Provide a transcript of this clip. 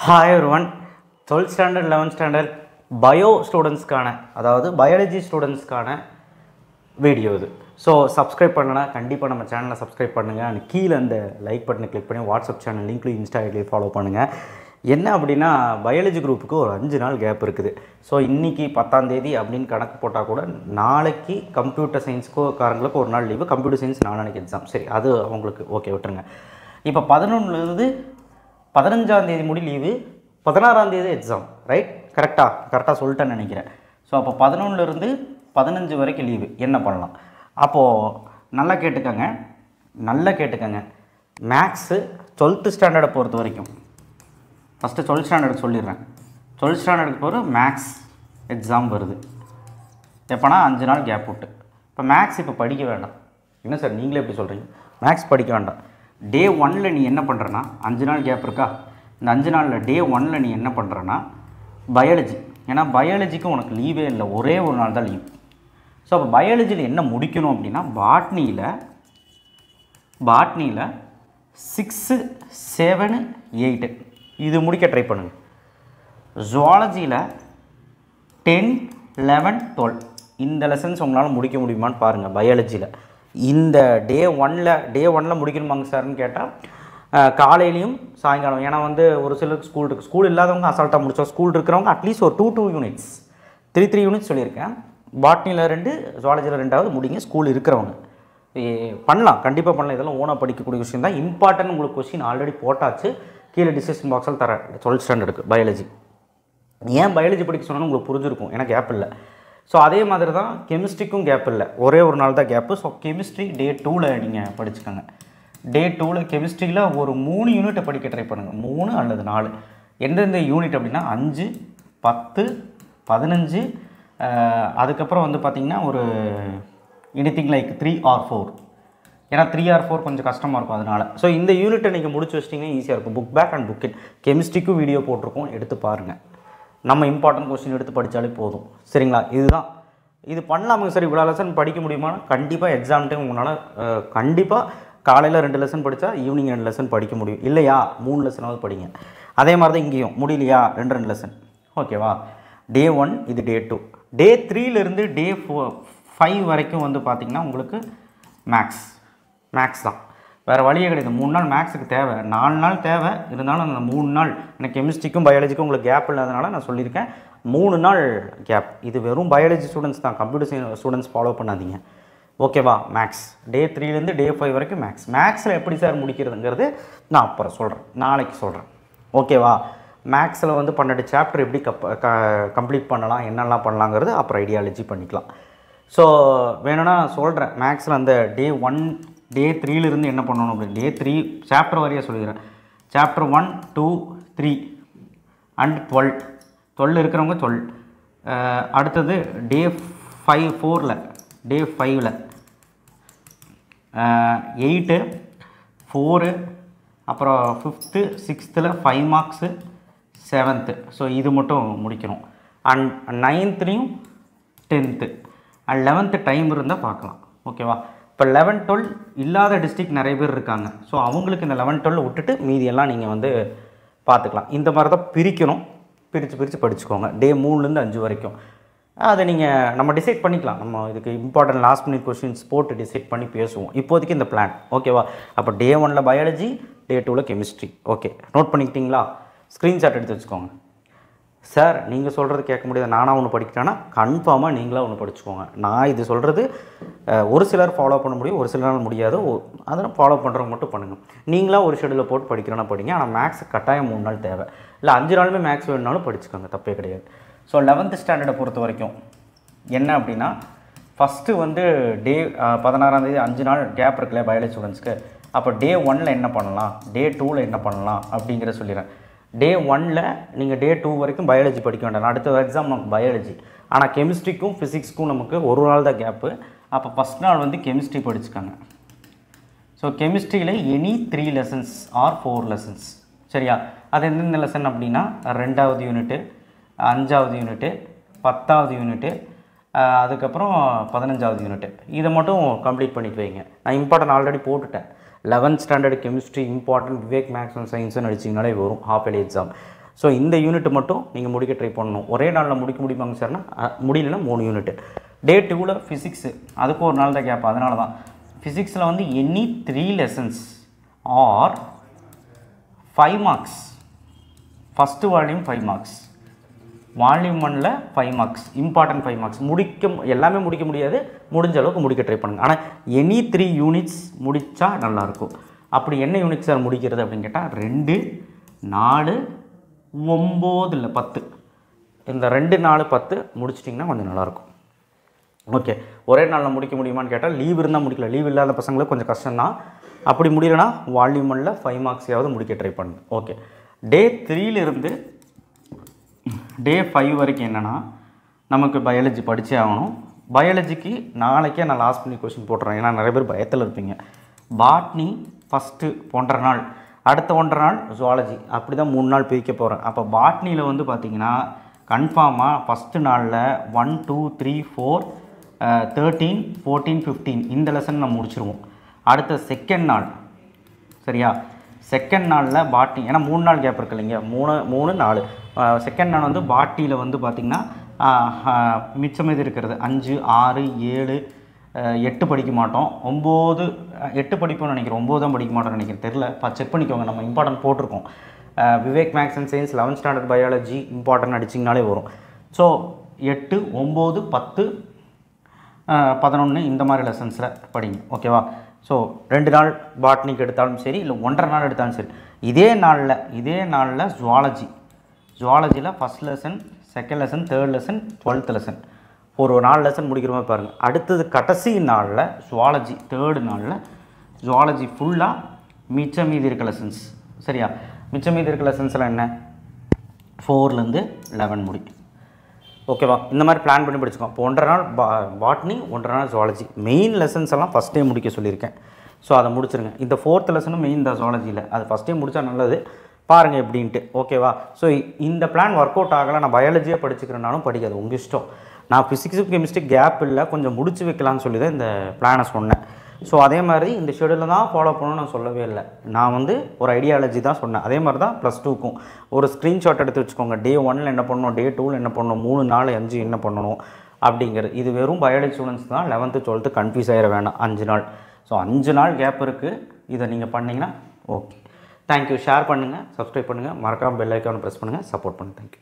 Hi everyone, 12th standard, 11th standard bio students கான அதாவது biology students கான video இது. ஸோ சப்ஸ்கிரைப் பண்ணலன்னா கண்டிப்பாக நம்ம சேனலை சப்ஸ்கிரைப் பண்ணுங்கள். அண்ட் கீழே அந்த லைக் பட்டனை கிளிக் பண்ணி வாட்ஸ்அப் சேனல் லிங்க்லையும் இன்ஸ்டா ஐடிலையும் ஃபாலோ பண்ணுங்கள். என்ன அப்படின்னா பயாலஜி குரூப்புக்கு ஒரு 5 நாள் கேப் இருக்குது. ஸோ இன்றைக்கி 10ஆம் தேதி அப்படின்னு கணக்கு போட்டால் கூட நாளைக்கு கம்ப்யூட்டர் சயின்ஸுக்காரங்களுக்கு ஒரு நாள் லீவு, கம்ப்யூட்டர் சயின்ஸ் நாளைக்கு எக்ஸாம். சரி, அது அவங்களுக்கு ஓகே விட்டுருங்க. இப்போ 11லேருந்து 15ஆம் தேதி முடி லீவு, 16ஆம் தேதி எக்ஸாம். ரைட்? கரெக்டாக சொல்லிட்டேன்னு நினைக்கிறேன். ஸோ அப்போ 11லேருந்து 15 வரைக்கும் லீவு. என்ன பண்ணலாம்? அப்போது நல்லா கேட்டுக்கங்க. மேக்ஸு 12th ஸ்டாண்டர்டை பொறுத்த வரைக்கும் ஃபஸ்ட்டு 12th ஸ்டாண்டர்டு சொல்லிடுறேன். 12th ஸ்டாண்டர்டுக்கு போகிற மேக்ஸ் எக்ஸாம் வருது. எப்போனா 5 நாள் கேப் விட்டு. இப்போ மேக்ஸ் இப்போ படிக்க வேண்டாம். என்ன சார் நீங்களே எப்படி சொல்கிறீங்க? மேக்ஸ் படிக்க வேண்டாம். டே 1ல் நீ என்ன பண்ணுறன்னா, 5 நாள் கேப் இருக்கா, இந்த 5 நாளில் டே 1ல் நீ என்ன பண்ணுறன்னா பயாலஜி. ஏன்னா பயாலஜிக்கு உனக்கு லீவே இல்லை, ஒரே ஒரு நாள் தான் லீவ். ஸோ அப்போ பயாலஜியில் என்ன முடிக்கணும் அப்படின்னா பாட்னியில் 6, 7, 8 இது முடிக்க ட்ரை பண்ணுங்கள். ஜுவாலஜியில் 10, 11, 12 இந்த லெசன்ஸ் உங்களால் முடிக்க முடியுமான்னு பாருங்கள். பயாலஜியில் இந்த டே 1ல் முடிக்கணுமாங்க சார்னு கேட்டால் காலையிலையும் சாயங்காலம். ஏன்னா ஒரு சிலருக்கு ஸ்கூல் இருக்குது, ஸ்கூல் இல்லாதவங்க அசால்ட்டாக முடிச்சோம், ஸ்கூல் இருக்கிறவங்க அட்லீஸ்ட் ஒரு 2 யூனிட்ஸ் 3 யூனிட்ஸ் சொல்லியிருக்கேன். பாட்னியில் 2, ஜுவாலஜியில் 2 முடிங்க. ஸ்கூல் இருக்கிறவங்க பண்ணலாம், கண்டிப்பாக பண்ணலாம். இதெல்லாம் ஓனாக படிக்கக்கூடிய விஷயம் தான். இம்பார்ட்டன்ட் உங்களுக்கு கொஸ்டின் ஆல்ரெடி போட்டாச்சு, கீழே டிஸ்கிரிப்ஷன் பாக்ஸில் தரேன். 12th ஸ்டாண்டர்டுக்கு biology. ஏன் பயாலஜி படிக்க சொன்னாலும் உங்களுக்கு புரிஞ்சிருக்கும், ஏன்னா கேப் இல்லை. ஸோ அதே மாதிரி தான் கெமிஸ்ட்ரிக்கும் கேப் இல்லை, ஒரே ஒரு நாள் தான் கேப்பு. ஸோ கெமிஸ்ட்ரி டே 2ல் நீங்கள் படிச்சுக்கோங்க. டே 2ல் கெமிஸ்ட்ரியில் ஒரு 3 யூனிட்டை படிக்க ட்ரை பண்ணுங்கள். 3 அல்லது 4. எந்தெந்த யூனிட் அப்படின்னா 5, 10, 15, அதுக்கப்புறம் பார்த்திங்கன்னா ஒரு எனிதிங் லைக் 3 or 4. ஏன்னா 3 or 4 கொஞ்சம் கஷ்டமாக இருக்கும் அதனால். ஸோ இந்த யூனிட்டை நீங்கள் முடிச்சு வச்சிட்டிங்கன்னா ஈஸியாக இருக்கும். Book back and book in கெமிஸ்ட்ரிக்கும் வீடியோ போட்டிருக்கோம், எடுத்து பாருங்கள். நம்ம இம்பார்ட்டன்ட் கொஸ்டின் எடுத்து படித்தாலே போதும். சரிங்களா? இதுதான். இது பண்ணலாமுங்க சார், இவ்வளோ லெசன் படிக்க முடியுமானா கண்டிப்பாக எக்ஸாம் டைம் உங்களால் கண்டிப்பாக காலையில் 2 லெசன் படித்தா ஈவினிங் 2 லெசன் படிக்க முடியும். இல்லையா 3 லெசனாவது படிங்க. அதே மாதிரி தான் இங்கேயும் முடியலையா 2 லெசன். ஓகேவா? டே 1 இது டே 2. டே 3லேருந்து டே 5 வரைக்கும் பார்த்திங்கன்னா உங்களுக்கு மேக்ஸ் தான். வேறு வழியே கிடையாது. 3 நாள் மேக்ஸுக்கு தேவை, 4 நாள் தேவை. இருந்தாலும் அந்த 3 நாள் எனக்கு கெமிஸ்ட்ரிக்கும் பயாலஜிக்கும் உங்களுக்கு கேப் இல்லாதனால நான் சொல்லியிருக்கேன் 3 நாள் கேப். இது வெறும் பயாலஜி ஸ்டூடெண்ட்ஸ் தான், கம்ப்யூட்டர் சயின்ஸ் ஸ்டூடெண்ட்ஸ் ஃபாலோ பண்ணாதீங்க. ஓகேவா? மேக்ஸ் டே 3லேருந்து டே 5 வரைக்கும் மேக்ஸில் எப்படி சார் முடிக்கிறதுங்கிறது நான் அப்புறம் சொல்கிறேன், நாளைக்கு சொல்கிறேன். ஓகேவா? மேக்ஸில் 12 சாப்டர் எப்படி கம்ப்ளீட் பண்ணலாம், என்னெல்லாம் பண்ணலாங்கிறது அப்புறம் ஐடியாலஜி பண்ணிக்கலாம். ஸோ வேணும்னா சொல்கிறேன். மேக்ஸில் அந்த டே 1 டே 3லேருந்து என்ன பண்ணணும் அப்படின்னு டே 3 சாப்டர் வரையாக சொல்லிடுறேன். சாப்டர் 1, 2, 3 அண்ட் 12 இருக்கிறவங்க 12. அடுத்தது டே 4ல் டே 5ல் 8, 4, அப்புறம் 5th 6th 5 marks, 7th. So இது மட்டும் முடிக்கணும். And 9th 10th and 11th time இருந்தால் பார்க்கலாம். ஓகேவா? இப்போ 11, 12 இல்லாத டிஸ்ட்ரிக்ட் நிறைய பேர் இருக்காங்க. ஸோ அவங்களுக்கு இந்த 11, 12 விட்டுட்டு மீதியெல்லாம் நீங்கள் பார்த்துக்கலாம். இந்த மாதிரி தான் பிரிக்கணும். பிரித்து படிச்சுக்கோங்க டே 3லேருந்து 5 வரைக்கும். அதை நம்ம டிசைட் பண்ணிக்கலாம். நம்ம இதுக்கு இம்பார்ட்டன்ட் லாஸ்ட் மினிட் கொஸ்டின்ஸ் போட்டு டிசைட் பண்ணி பேசுவோம். இப்போதைக்கு இந்த பிளான். ஓகேவா? அப்போ டே 1ல் பயாலஜி, டே 2ல் கெமிஸ்ட்ரி. ஓகே, நோட் பண்ணிக்கிட்டிங்களா? ஸ்க்ரீன்ஷாட் எடுத்து வச்சுக்கோங்க. சார் நீங்கள் சொல்கிறது கேட்க முடியாது, நானாக ஒன்று படிக்கிறேன்னா கன்ஃபார்மாக நீங்களாக ஒன்று படிச்சுக்கோங்க. நான் இது சொல்கிறது ஒரு சிலர் ஃபாலோ பண்ண முடியும், ஒரு சிலரால் முடியாது. அதெல்லாம் ஃபாலோ பண்ணுறவங்க மட்டும் பண்ணுங்கள். நீங்களாக ஒரு ஷெடியூலில் போட்டு படிக்கிறேன்னா படிங்க. ஆனால் மேக்ஸ் கட்டாயம் 3 நாள் தேவை. இல்லை 5 நாளுமே மேக்ஸ் வேணுனாலும் படிச்சுக்கோங்க, தப்பே கிடையாது. ஸோ 11th ஸ்டாண்டர்டை பொறுத்த வரைக்கும் என்ன அப்படின்னா ஃபஸ்ட்டு டே 16ஆம் தேதி 5 நாள் கேப் இருக்குல்ல பயாலஜி ஸ்டூடெண்ட்ஸ்க்கு. அப்போ டே 1ல் என்ன பண்ணலாம், டே 2ல் என்ன பண்ணலாம் அப்படிங்கிற சொல்லிடுறேன். டே 1ல் நீங்கள் டே 2 வரைக்கும் பயாலஜி படிக்க வேண்டாம். அடுத்த எக்ஸாம் நமக்கு பயாலஜி. ஆனால் கெமிஸ்ட்ரிக்கும் ஃபிசிக்ஸ்க்கும் நமக்கு ஒரு நாள் தான் கேப்பு. அப்போ ஃபஸ்ட் நாள் கெமிஸ்ட்ரி படிச்சுக்காங்க. ஸோ கெமிஸ்ட்ரியில் எனி 3 lessons or 4 lessons. சரியா? அது எந்தெந்த லெசன் அப்படின்னா 2வது யூனிட்டு, 5வது யூனிட்டு, 10வது யூனிட்டு, அதுக்கப்புறம் 15வது யூனிட்டு. இதை மட்டும் கம்ப்ளீட் பண்ணிட்டு வைங்க. நான் இம்பார்ட்டன்ட் ஆல்ரெடி போட்டுட்டேன். 11th standard chemistry important Vivek maths and சயின்ஸ்னு அடிச்சிங்கனாலே வரும் ஹாஃப் இயர்லி எக்ஸாம். ஸோ இந்த யூனிட் மட்டும் நீங்கள் முடிக்க ட்ரை பண்ணணும். ஒரே நாளில் முடிக்க முடியுமாங்க சார்னா முடியலன்னா 3 யூனிட். டே 2ல் ஃபிசிக்ஸு, அதுக்கு ஒரு நாள் தான் கேப். அதனால தான் ஃபிசிக்ஸில் வந்து any 3 lessons or 5 marks. First volume 5 marks, volume 1ல் 5 மார்க்ஸ், இம்பார்ட்டன்ட் 5 மார்க்ஸ். எல்லாமே முடிக்க முடியாது, முடிஞ்ச அளவுக்கு முடிக்க ட்ரை பண்ணுங்கள். ஆனால் எனி 3 யூனிட்ஸ் முடித்தா நல்லாயிருக்கும். அப்படி என்ன யூனிட் சார் முடிக்கிறது அப்படின்னு கேட்டால் 2, 4, 9 இல்லை 10. இந்த 2, 4, 10 முடிச்சிட்டிங்கன்னா கொஞ்சம் நல்லாயிருக்கும். ஓகே, ஒரே நாளில் முடிக்க முடியுமான்னு கேட்டால் லீவ் இருந்தால் முடிக்கல. லீவ் இல்லாத பசங்களுக்கு கொஞ்சம் கஷ்டம்தான். அப்படி முடியலன்னா வால்யூம் 1ல் 5 மார்க்ஸையாவது முடிக்க ட்ரை பண்ணுங்க. ஓகே, டே 3லிருந்து டே 5 வரைக்கும் என்னென்னா நமக்கு பயாலஜி படித்தே ஆகணும். பயாலஜிக்கு நாளைக்கே நான் லாஸ்ட் பண்ணி கொஸ்டின் போட்டுறேன், ஏன்னா நிறைய பேர் பயத்தில் இருப்பீங்க. பாட்னி ஃபஸ்ட்டு 1.5 நாள், அடுத்த 1.5 நாள் ஜுவாலஜி, அப்படி தான் 3 நாள் பிரிக்க போகிறேன். அப்போ பாட்னியில் வந்து பார்த்திங்கன்னா கன்ஃபார்மாக ஃபஸ்ட்டு நாளில் 1, 2, 3, 4, 13, 14, 15 இந்த லெசன் நம்ம முடிச்சிருவோம். அடுத்த செகண்ட் நாள், சரியா, செகண்ட் நாளில் பாட்னி, ஏன்னா 3 நாள் கேப் இருக்கு இல்லைங்க, 3, 4. செகண்ட் நாள் வந்து பாட்னியில் வந்து பார்த்திங்கன்னா மிச்சம் இது இருக்கிறது 5, 6, 7, 8 படிக்க மாட்டோம். 9, 8 படிப்போம்னு நினைக்கிறேன், 9 தான் படிக்க மாட்டோம்னு நினைக்கிறேன், தெரில. செக் பண்ணிக்கோங்க, நம்ம இம்பார்ட்டன்ட் போட்டிருக்கோம். Vivek maths and science 11th standard biology important அடிச்சிங்கனாலே வரும். ஸோ 8, 9, 10, 11 இந்த மாதிரி லெசன்ஸில் படிங்க. ஓகேவா? ஸோ 2 நாள் பாட்னிக்கு எடுத்தாலும் சரி, இல்லை 1.5 நாள் எடுத்தாலும் சரி. இதே நாளில் ஜுவாலஜியில் first lesson, second lesson, third lesson, 12th lesson, ஒரு 4 லெசன் முடிக்கிற மாதிரி பாருங்கள். அடுத்தது கடைசி நாளில் ஜுவாலஜி, தேர்டு நாளில் ஜுவாலஜி ஃபுல்லாக மிச்சம் மீதி இருக்க லெசன்ஸ். சரியா? மிச்சம் மீதி இருக்க லெசன்ஸில் என்ன 4லேருந்து 11 முடிக்கும். ஓகேவா? இந்த மாதிரி பிளான் பண்ணி படிச்சுக்கோ. இப்போ 1.5 நாள் பாட்னி, 1.5 நாள் ஜுவாலஜி. மெயின் லெசன்ஸ் எல்லாம் ஃபஸ்ட்டே முடிக்க சொல்லியிருக்கேன். ஸோ அதை முடிச்சிருங்க. இந்த 4th லெசனும் மெயின் தான் ஜுவாலஜியில், அது ஃபஸ்ட்டே முடித்தா நல்லது. பாருங்கள் எப்படின்ட்டு. ஓகேவா? ஸோ இந்த பிளான் ஒர்க் அவுட் ஆகலை, நான் பயாலஜியாக படிச்சுக்கிறேன்னாலும் படிக்காது, உங்கள் இஷ்டம். நான் ஃபிசிக்ஸுக்கு கெமிஸ்ட்ரி கேப் இல்லை, கொஞ்சம் முடிச்சு வைக்கலான்னு சொல்லி தான் இந்த பிளானை சொன்னேன். ஸோ அதே மாதிரி இந்த ஷெடியூலில் தான் ஃபாலோ பண்ணணும்னு நான் சொல்லவே இல்லை. நான் வந்து ஒரு ஐடியாலஜி தான் சொன்னேன். அதே மாதிரி தான் +2க்கும் ஒரு ஸ்க்ரீன்ஷாட் எடுத்து வச்சுக்கோங்க. டே 1ல் என்ன பண்ணணும், டே 2ல் என்ன பண்ணணும், 3, 4, 5 என்ன பண்ணணும் அப்படிங்கிறது. இது வெறும் பயாலஜி ஸ்டூடெண்ட்ஸ் தான். 11th 12th கன்ஃபியூஸ் ஆகிட வேண்டாம். 5 நாள். ஸோ 5 நாள் கேப் இருக்குது. இதை நீங்கள் பண்ணிங்கன்னா ஓகே. தேங்க்யூ. ஷேர் பண்ணுங்கள், சப்ஸ்கிரைப் பண்ணுங்கள், மறக்காமல் பெல் ஐக்கானை ப்ரெஸ் பண்ணுங்கள், சப்போர்ட் பண்ணுங்கள். தேங்க்யூ.